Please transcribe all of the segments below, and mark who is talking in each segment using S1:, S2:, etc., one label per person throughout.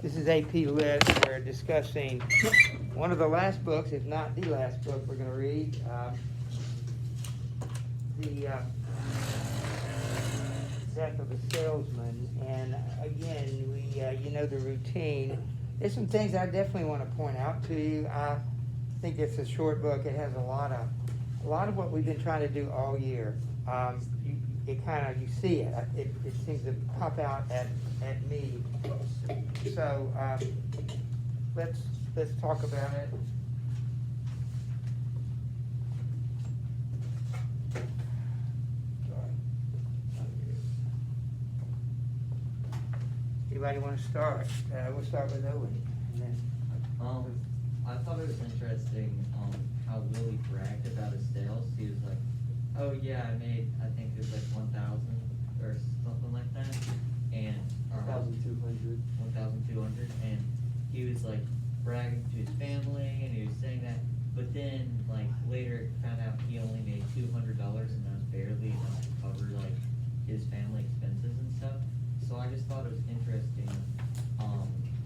S1: This is AP Lit. We're discussing one of the last books, if not the last book we're going to read. The Death of a Salesman. And again, you know the routine. There's some things I definitely want to point out to you. I think it's a short book. It has a lot of what we've been trying to do all year. You see it. It seems to pop out at me. So let's talk about it. Anybody want to start? We'll start with Owen. And then,
S2: I thought it was interesting how Willie bragged about his sales. He was like, "Oh yeah, I made, I think it was like 1,000 or something like that, and
S3: 1,200.
S2: 1,200." And he was like bragging to his family, and he was saying that. But then, like later, found out he only made $200, and that was barely enough to cover like his family expenses and stuff. So I just thought it was interesting.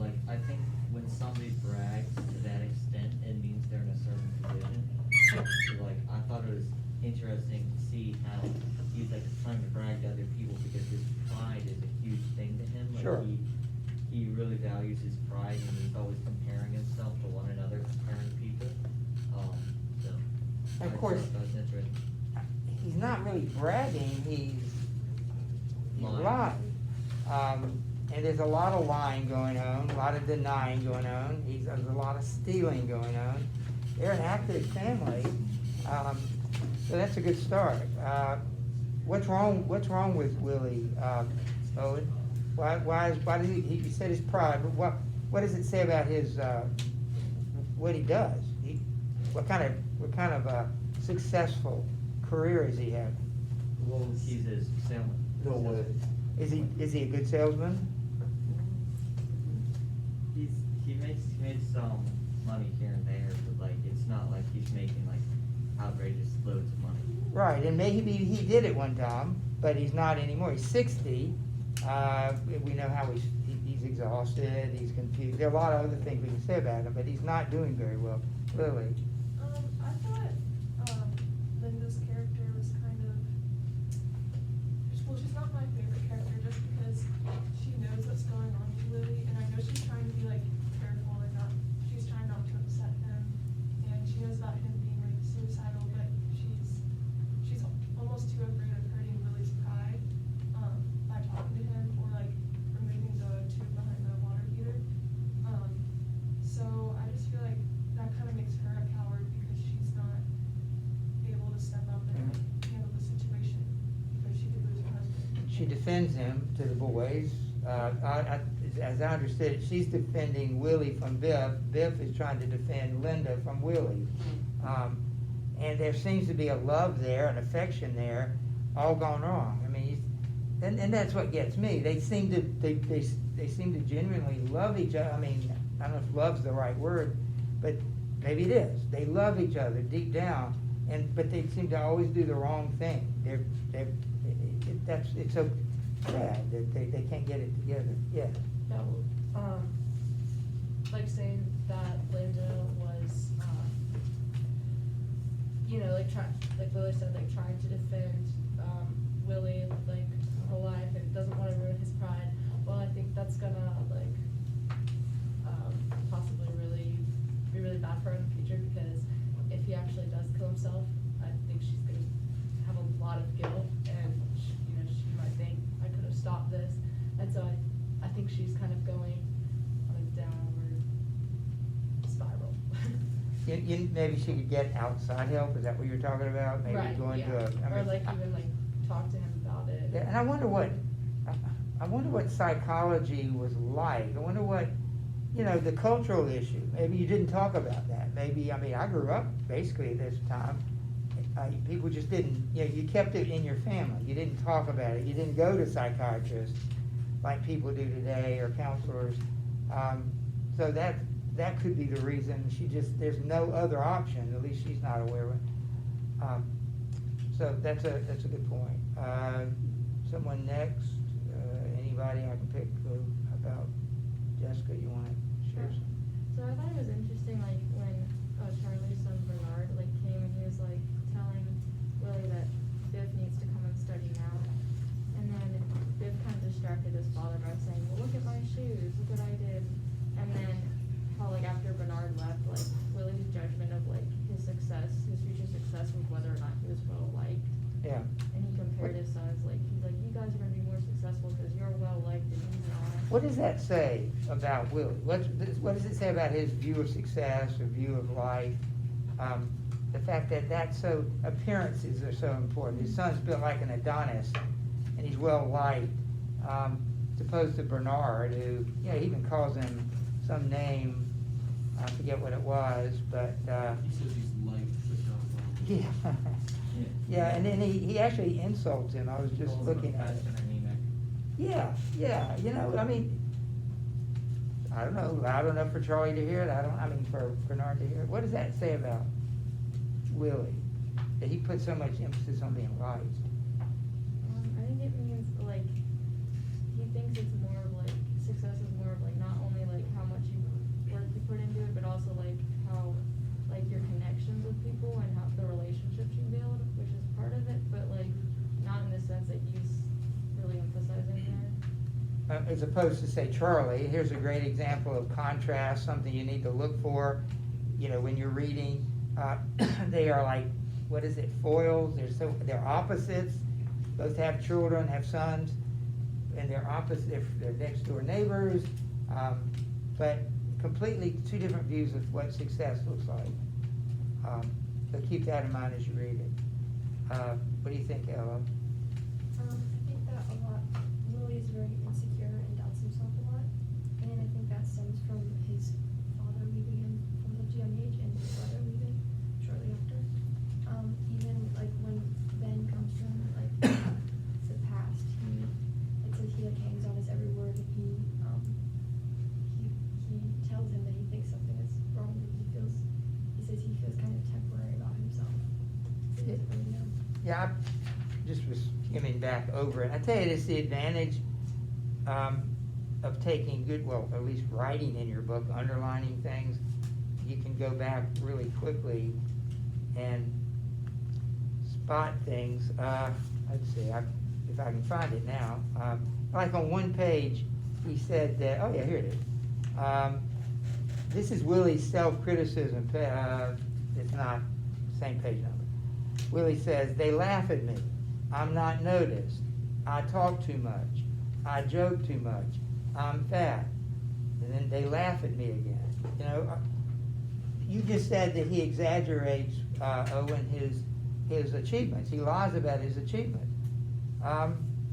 S2: Like I think when somebody brags to that extent, it means they're in a certain position. So like I thought it was interesting to see how he's like trying to brag to other people because his pride is a huge thing to him. Like
S1: Sure.
S2: he really values his pride, and he's always comparing himself to one another, comparing people. So
S1: of
S2: I
S1: course,
S2: thought that was interesting.
S1: he's not really bragging. He's lying. And there's a lot of lying going on, a lot of denying going on. There's a lot of stealing going on. They're an active family, so that's a good start. What's wrong with Willie, Owen? Why did he said his pride? But what does it say about his what he does? What kind of successful career is he having?
S3: Well,
S2: He's a salesman.
S3: no way.
S1: Is he a good salesman?
S2: He made some money here and there, but like it's not like he's making like outrageous loads of money.
S1: Right, and maybe he did it one time, but he's not anymore. He's 60. We know how he's exhausted, he's confused. There are a lot of other things we can say about him, but he's not doing very well, clearly.
S4: I thought Linda's character was kind of, well, she's not my favorite character just because she knows what's going on with Lily, and I know she's trying to be like careful and she's trying not to upset him, and she knows about him being like suicidal, but she's almost too afraid of hurting Lily's pride by talking to him or like removing the tube behind the water heater. So I just feel like that kind of makes her a coward because she's not able to step up and handle the situation because she could lose her husband.
S1: She defends him to the boys. As I understood it, she's defending Willie from Biff. Biff is trying to defend Linda from Willie. And there seems to be a love there, an affection there, all gone wrong. I mean, and that's what gets me. They seem to genuinely love each other. I mean, I don't know if love's the right word, but maybe it is. They love each other deep down, but they seem to always do the wrong thing. It's so sad that they can't get it together. Yeah.
S5: Yeah, like saying that Linda was, like Lily said, like trying to defend Willie like her whole life and doesn't want to ruin his pride. Well, I think that's gonna possibly be really bad for her in the future because if he actually does kill himself, I think she's gonna have a lot of guilt and she might think I could have stopped this, and so I think she's kind of going on a downward spiral.
S1: Maybe she could get outside help. Is that what you're talking about? Maybe
S5: Right,
S1: going
S5: yeah.
S1: to
S5: Or even like talk to him about it.
S1: Yeah, and I wonder what psychology was like. I wonder what, the cultural issue. Maybe you didn't talk about that. Maybe, I grew up basically at this time. People just didn't, you kept it in your family. You didn't talk about it. You didn't go to psychiatrists like people do today or counselors. So that could be the reason. There's no other option. At least she's not aware of it. So that's a good point. Someone next, anybody I can pick about Jessica, you What does that say about Willie? What does it say about his view of success or view of life? The fact that appearances are so important. His son's built like an Adonis, and he's well liked, as opposed to Bernard, who, he even calls him some name, I forget what it was, but,
S3: He says he's liked, but not
S1: yeah.
S3: wrong.
S1: Yeah, and then he actually insults him. I was just
S2: Calls him
S1: looking
S2: a
S1: at it.
S2: pest and anemic.
S1: Yeah, I mean, I don't know, loud enough for Charlie to hear it, for Bernard to hear it. What does that say about Willie? That he puts so much emphasis on being liked?
S6: I think it means, like, he thinks it's more of, like, success is more of, like, not only, like, how much work you put into it, but also, like, how, like, your connections with people and how the relationships you build, which is part of it, but, like, not in the sense that he's really emphasizing there.
S1: As opposed to, say, Charlie, here's a great example of contrast, something you need to look for, when you're reading. They are like, what is it, foils? They're opposites. Both have children, have sons, and they're opposite. They're next door neighbors, but completely two different views of what success looks like. So keep that in mind as you read it. What do you think, Ella?
S7: I think that a lot, Willie is very insecure and doubts himself a lot, and I think that stems from his father leaving him from such a young age and his brother leaving shortly after. Even like when Ben comes to him, like the past, it says he like hangs on his every word, and he tells him that he thinks something is wrong, and he says he feels kind of temporary about himself. He doesn't really know.
S1: Yeah, I just was skimming back over it. I tell you, it's the advantage of taking at least writing in your book, underlining things. You can go back really quickly and spot things. Let's see, if I can find it now. Like on one page, he said that, oh yeah, here it is. This is Willie's self-criticism. It's not the same page number. Willie says, they laugh at me. I'm not noticed. I talk too much. I joke too much. I'm fat. And then they laugh at me again. You just said that he exaggerates, Owen, his achievements. He lies about his achievements.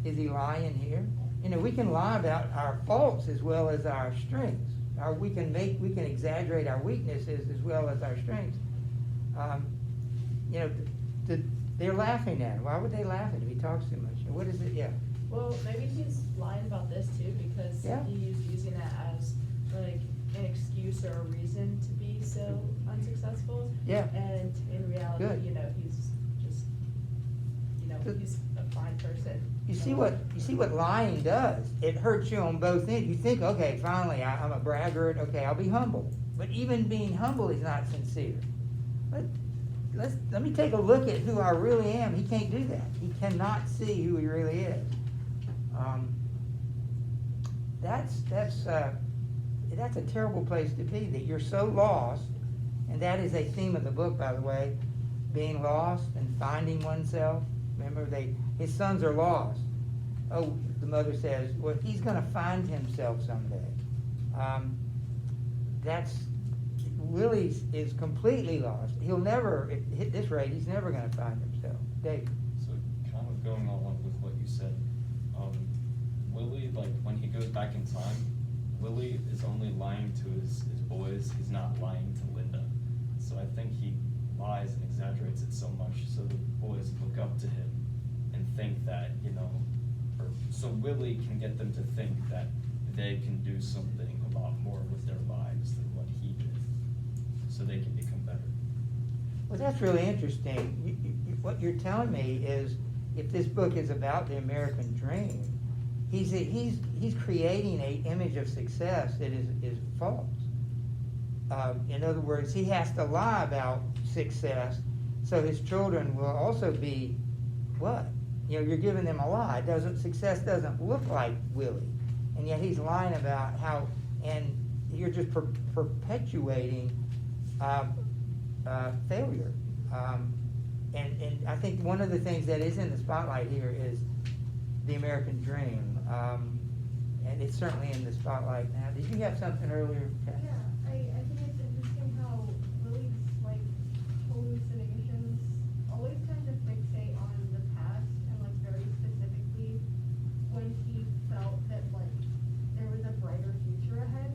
S1: Is he lying here? We can lie about our faults as well as our strengths. We can exaggerate our weaknesses as well as our strengths. They're laughing at him. Why would they laugh at him? He talks too much. What is it? Yeah.
S5: Well, maybe he's lying about this too, because
S1: Yeah.
S5: he's using it as like an excuse or a reason to be so unsuccessful.
S1: Yeah.
S5: And in reality,
S1: Good.
S5: He's just,
S1: Good.
S5: he's a fine person.
S1: You see what lying does? It hurts you on both ends. You think, okay, finally, I'm a braggart. Okay, I'll be humble. But even being humble is not sincere. Let me take a look at who I really am. He can't do that. He cannot see who he really is. That's a terrible place to be. That you're so lost, and that is a theme of the book, by the way, being lost and finding oneself. Remember, his sons are lost. Oh, the mother says, well, he's going to find himself someday. Willie is completely lost. He'll never, at this rate, he's never going to find himself. Dave.
S8: So kind of going along with what you said, Willie, like when he goes back in time, Willie is only lying to his boys. He's not lying to Linda. So I think he lies and exaggerates it so much so the boys look up to him and think that, so Willie can get them to think that they can do something a lot more with their lives than what he did, so they can become better.
S1: Well, that's really interesting. What you're telling me is, if this book is about the American dream, he's creating an image of success that is false. In other words, he has to lie about success, so his children will also be what? You're giving them a lie. Success doesn't look like Willie, and yet he's lying about how, and you're just perpetuating failure. And I think one of the things that is in the spotlight here is the American dream. and it's certainly in the spotlight now. Did you have something earlier, Kat?
S7: Yeah, I think it's interesting how Lily's like hallucinations always tend to fixate on the past and like very specifically when he felt that like there was a brighter future ahead.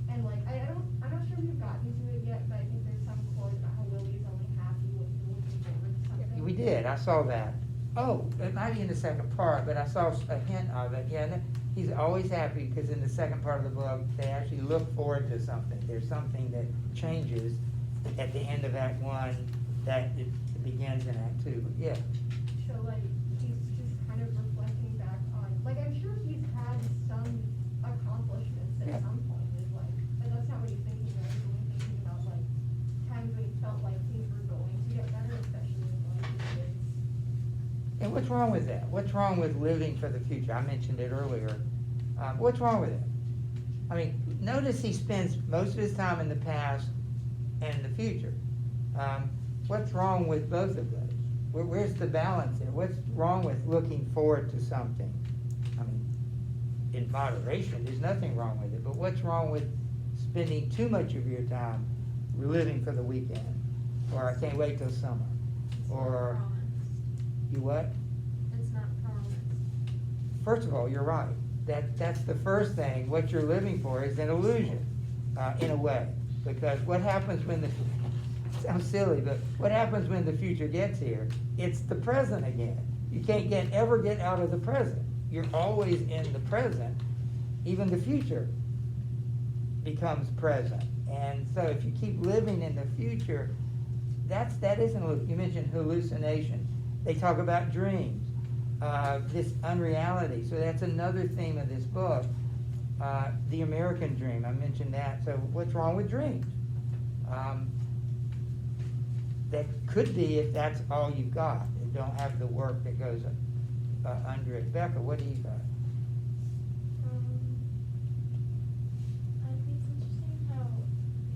S7: And like I'm not sure we've gotten to it yet, but I think there's some quote about how Lily's only happy when he's looking forward to something.
S1: We did, I saw that. Oh, it might be in the second part, but I saw a hint of it, yeah, and he's always happy, because in the second part of the book, they actually look forward to something. There's something that changes at the end of Act 1 that it begins in Act 2, but yeah.
S7: So like he's just kind of reflecting back on, like I'm sure he's had some accomplishments
S1: Yeah.
S7: at some point in his life, but that's not what he's thinking about. He's only thinking about like times when he felt like things were going to get better, especially when going to kids.
S1: And what's wrong with that? What's wrong with living for the future? I mentioned it earlier. What's wrong with it? I mean, notice he spends most of his time in the past and the future. What's wrong with both of those? Where's the balance there? What's wrong with looking forward to something? I mean, in moderation, there's nothing wrong with it, but what's wrong with spending too much of your time living for the weekend? Or I can't wait till summer? Or you what?
S6: It's not promised.
S1: First of all, you're right. That's the first thing. What you're living for is an illusion, in a way. Because what happens when the, sounds silly, but what happens when the future gets here? It's the present again. You can't ever get out of the present. You're always in the present. Even the future becomes present. And so if you keep living in the future, that isn't, you mentioned hallucination. They talk about dreams. This unreality. So that's another theme of this book. The American dream, I mentioned that. So what's wrong with dreams? That could be if that's all you've got. You don't have the work that goes under it. Becca, what do you got?
S5: I think it's interesting how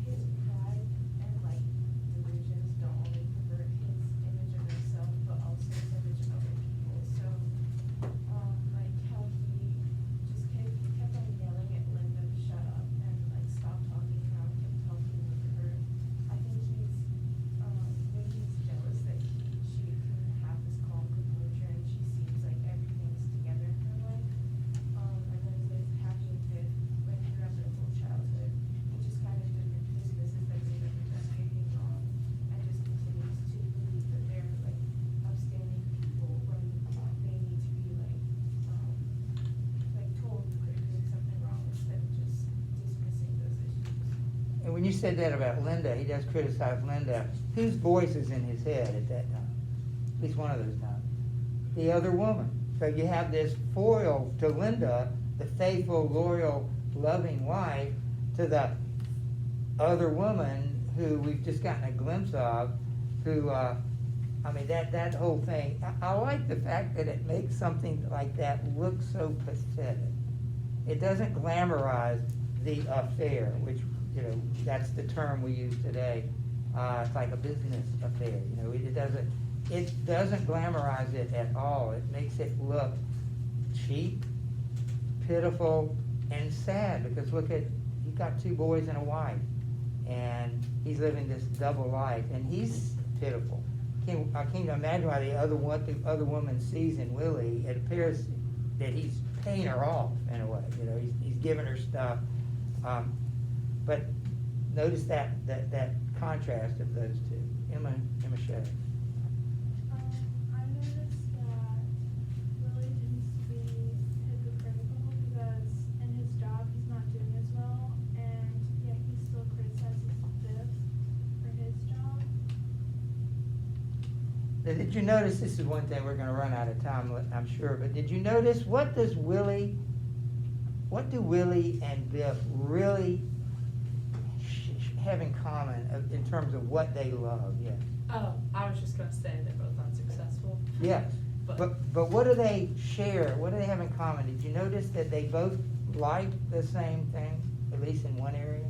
S5: his pride and like delusions don't only pervert his image of himself, but also his image of other people. So, like how he just kept on yelling at Linda to shut up and like stop talking, how he kept talking with her. I think when he's jealous that she can have this calm composure and she seems like everything's together in her life. And then with having Viv, like throughout their whole childhood, he just kind of dismisses that they've ever done anything wrong and just continues to believe that they're like upstanding people when they need to be like told that they're doing something wrong instead of just dismissing those issues.
S1: And when you said that about Linda, he does criticize Linda. Whose voice is in his head at that time? At least one of those times. The other woman. So you have this foil to Linda, the faithful, loyal, loving wife, to the other woman who we've just gotten a glimpse of, who, I mean, that whole thing. I like the fact that it makes something like that look so pathetic. It doesn't glamorize the affair, which, you know, that's the term we use today. It's like a business affair, you know, it doesn't glamorize it at all. It makes it look cheap, pitiful, and sad, because look at, you've got two boys and a wife, and he's living this double life, and he's pitiful. I can't imagine why the other woman sees in Willie, it appears that he's paying her off in a way, you know, he's giving her stuff. But notice that contrast of those two. Emma Shea.
S4: I noticed that Willie tends to be hypocritical because in his job he's not doing as well, and yet he still criticizes Biff for his job.
S1: Now, did you notice, this is one thing, we're gonna run out of time, I'm sure, but did you notice, what do Willie and Biff really have in common in terms of what they love? Yes.
S5: Oh, I was just gonna say they're both unsuccessful.
S1: Yes, but what do they share? What do they have in common? Did you notice that they both like the same thing, at least in one area?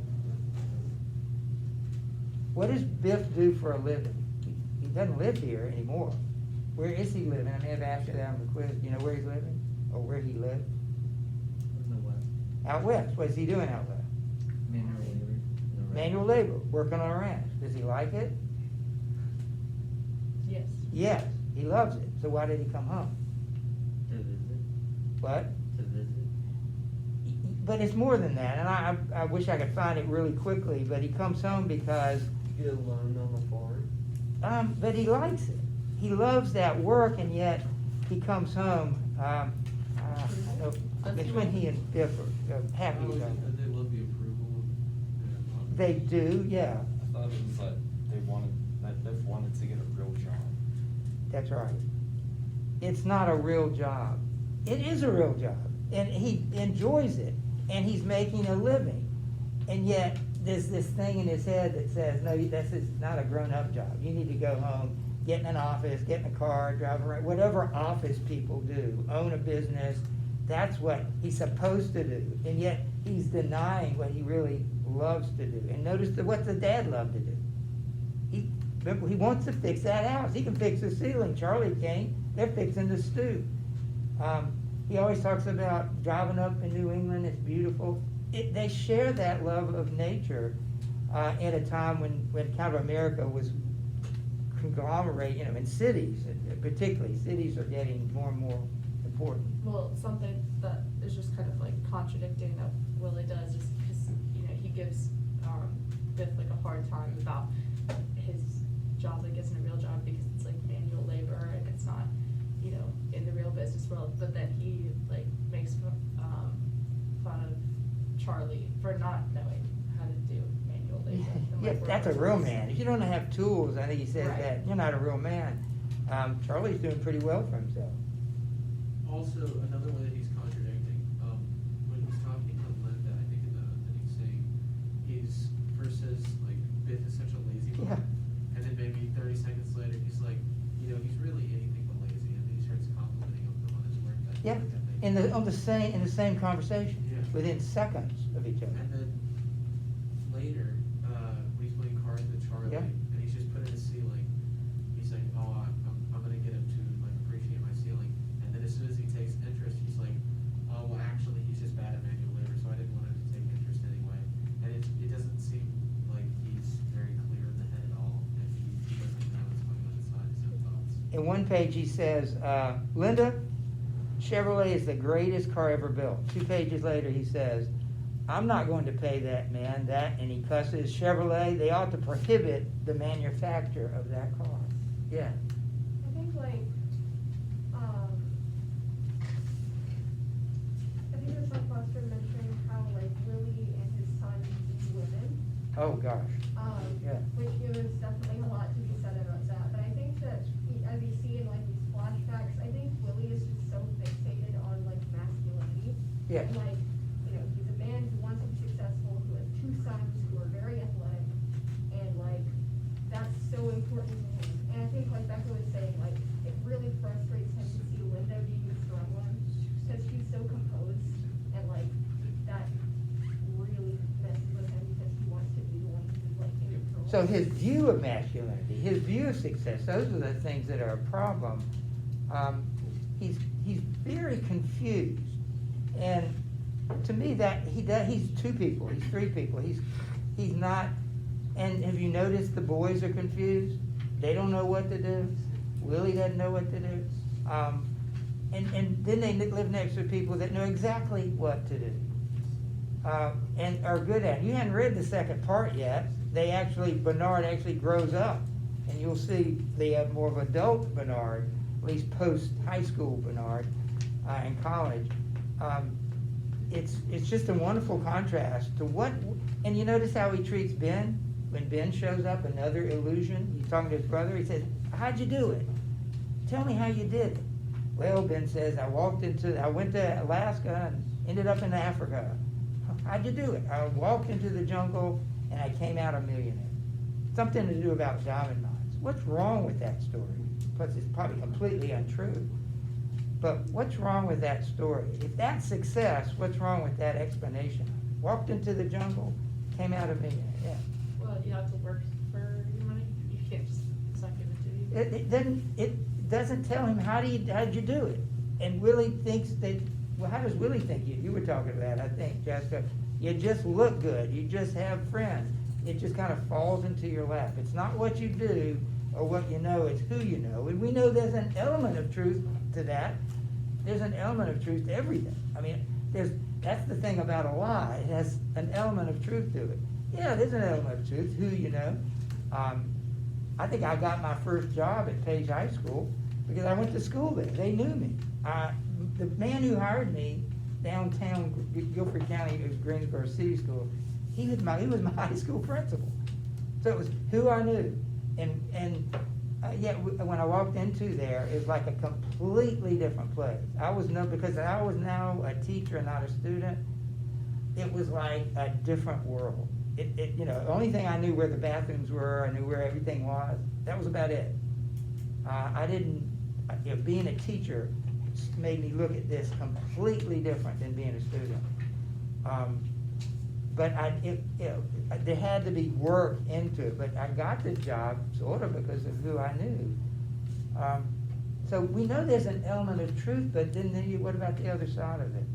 S1: What does Biff do for a living? He doesn't live here anymore. Where is he living? I may have asked you that on the quiz. Do you know where he's living, or where he lived?
S2: In the West.
S1: Out west. What's he doing out west?
S2: Manual labor. in the ranch.
S1: Manual labor, working on a ranch. Does he like it?
S5: Yes.
S1: Yes, he loves it. So why did he come home?
S2: To visit,
S1: What?
S2: to visit.
S1: But it's more than that, and I wish I could find it really quickly, but he comes home because,
S3: Get a loan on the farm.
S1: but he likes it. He loves that work, and yet he comes home, I know, it's when he and Biff are happy
S3: Oh,
S1: about it.
S3: they love the approval of their.
S1: They do, yeah,
S8: I thought it was like that Biff wanted to get a real job.
S1: that's right. It's not a real job. It is a real job, and he enjoys it, and he's making a living. And yet, there's this thing in his head that says, no, this is not a grown-up job. You need to go home, get in an office, get in a car, drive around, whatever office people do, own a business. That's what he's supposed to do. And yet, he's denying what he really loves to do. And notice what the dad loved to do. He wants to fix that house. He can fix the ceiling. Charlie can't. They're fixing the stoop. He always talks about driving up in New England. It's beautiful. They share that love of nature at a time when kind of America was conglomerate, in cities, particularly. Cities are getting more and more important.
S5: Well, something that is just kind of like contradicting that Willie does is because, he gives, Biff like a hard time about his job, like isn't a real job because it's like manual labor and it's not, in the real business world, but then he like makes, fun of Charlie for not knowing how to do manual labor. and,
S1: Yeah,
S5: like,
S1: that's a
S5: where
S1: real
S5: others-
S1: man. If you don't have tools, I think he says
S5: Right.
S1: that, you're not a real man. Charlie's doing pretty well for himself.
S3: Also, another way that he's contradicting, when he's talking to Linda, I think in the opening scene, he's first says like Biff is such a lazy boy.
S1: Yeah.
S3: And then maybe 30 seconds later, he's like, he's really anything but lazy, and then he starts complimenting him on his work ethic.
S1: Yeah, in the same conversation,
S3: Yeah.
S1: within seconds of each other.
S3: And then later, when he's playing cards with Charlie,
S1: Yeah.
S3: and he's just put in his ceiling, he's like, oh, I'm gonna get him to like appreciate my ceiling. And then as soon as he takes interest, he's like, oh, well, actually, he's just bad at manual labor, so I didn't want him to take interest anyway. And it doesn't seem like he's very clear in the head at all, if he doesn't know what's going on inside his own thoughts.
S1: In one page, he says, Linda, Chevrolet is the greatest car ever built. 2 pages later, he says, I'm not going to pay that man that, and he cusses Chevrolet. They ought to prohibit the manufacture of that car. Yeah.
S7: I think it was like Buster mentioned how like Willie and his son see women.
S1: Oh, gosh. Yeah.
S7: Which gives definitely a lot to be said about that. But I think that as you see in like these flashbacks, I think Willie is just so fixated on like masculinity.
S1: Yeah.
S7: And like, he's a man who wants to be successful, who has 2 sons who are very athletic, and like, that's so important to him. And I think like Becca was saying, like, it really frustrates him to see Linda being the strong one, because she's so composed, and like, that really messes with him because he wants to be the one who's like in control.
S1: So his view of masculinity, his view of success, those are the things that are a problem. He's very confused. And to me, he's 2 people, he's 3 people. He's not, and have you noticed the boys are confused? They don't know what to do. Willie doesn't know what to do. And then they live next to people that know exactly what to do. And are good at it. You hadn't read the second part yet. Bernard actually grows up, and you'll see they have more of adult Bernard, at least post-high school Bernard, in college. It's just a wonderful contrast to and you notice how he treats Ben? When Ben shows up, another illusion, he's talking to his brother, he says, how'd you do it? Tell me how you did it. Well, Ben says, I went to Alaska and ended up in Africa. How'd you do it? I walked into the jungle and I came out a millionaire. Something to do about diamond mines. What's wrong with that story? Plus, it's probably completely untrue. But what's wrong with that story? If that's success, what's wrong with that explanation? Walked into the jungle, came out a millionaire. Yeah.
S5: Well, you have to work for your money. You can't just, it's not given to you.
S1: It doesn't tell him how'd you do it. And Willie thinks that well, how does Willie think you were talking about, I think, Jessica, you just look good, you just have friends. It just kind of falls into your lap. It's not what you do or what you know, it's who you know. And we know there's an element of truth to that. There's an element of truth to everything. I mean, that's the thing about a lie. It has an element of truth to it. Yeah, there's an element of truth, who you know. I think I got my first job at Page High School because I went to school there. They knew me. The man who hired me downtown Guilford County, it was Greensboro City School, he was my high school principal. So it was who I knew. And when I walked into there, it was like a completely different place. Because I was now a teacher and not a student, it was like a different world. The only thing I knew where the bathrooms were, I knew where everything was. That was about it. Being a teacher made me look at this completely different than being a student. But there had to be work into it. But I got the job sort of because of who I knew. So we know there's an element of truth, but then what about the other side of it?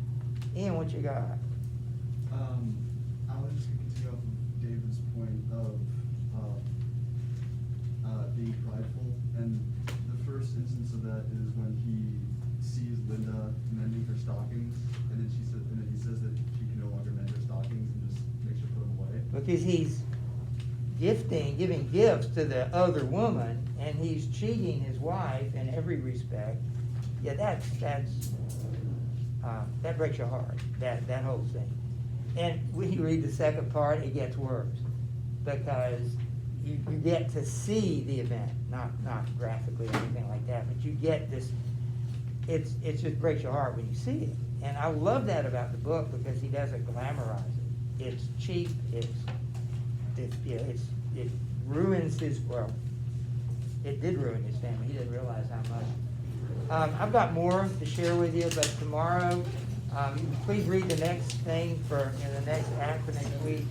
S1: Ian, what you got?
S9: I was just going to continue off of David's point of being prideful, and the first instance of that is when he sees Linda mending her stockings, and then he says that she can no longer mend her stockings and just makes her put them away.
S1: Because he's giving gifts to the other woman, and he's cheating his wife in every respect. Yeah, that breaks your heart, that whole thing. And when you read the second part, it gets worse, because you get to see the event, not graphically or anything like that, but you get this, it just breaks your heart when you see it. And I love that about the book, because he doesn't glamorize it. It's cheap, it ruins it did ruin his family. He didn't realize how much. I've got more to share with you, but tomorrow, please read the next thing in the next act for next week.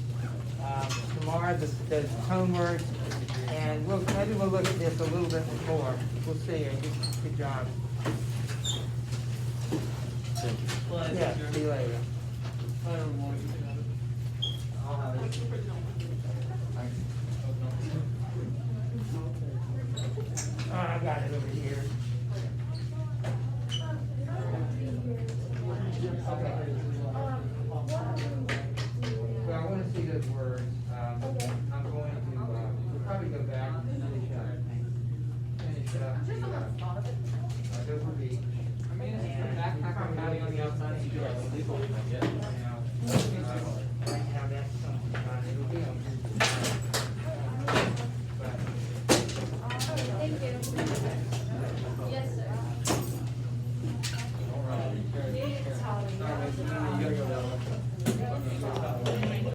S1: Tomorrow, the tone words, and maybe we'll look at this a little bit more. We'll see. Good job.
S8: Thank you.
S2: Well,
S1: Yeah, see you later.
S2: I don't want to.
S1: I'll have it. I got it over here. Okay. Well, I want to see those words. I'm going to, we'll probably go back and finish up. Dover Beach.
S3: I mean, it's the backpack I'm having on the outside, so you do like a legal.
S1: Right now, that's something, it'll be on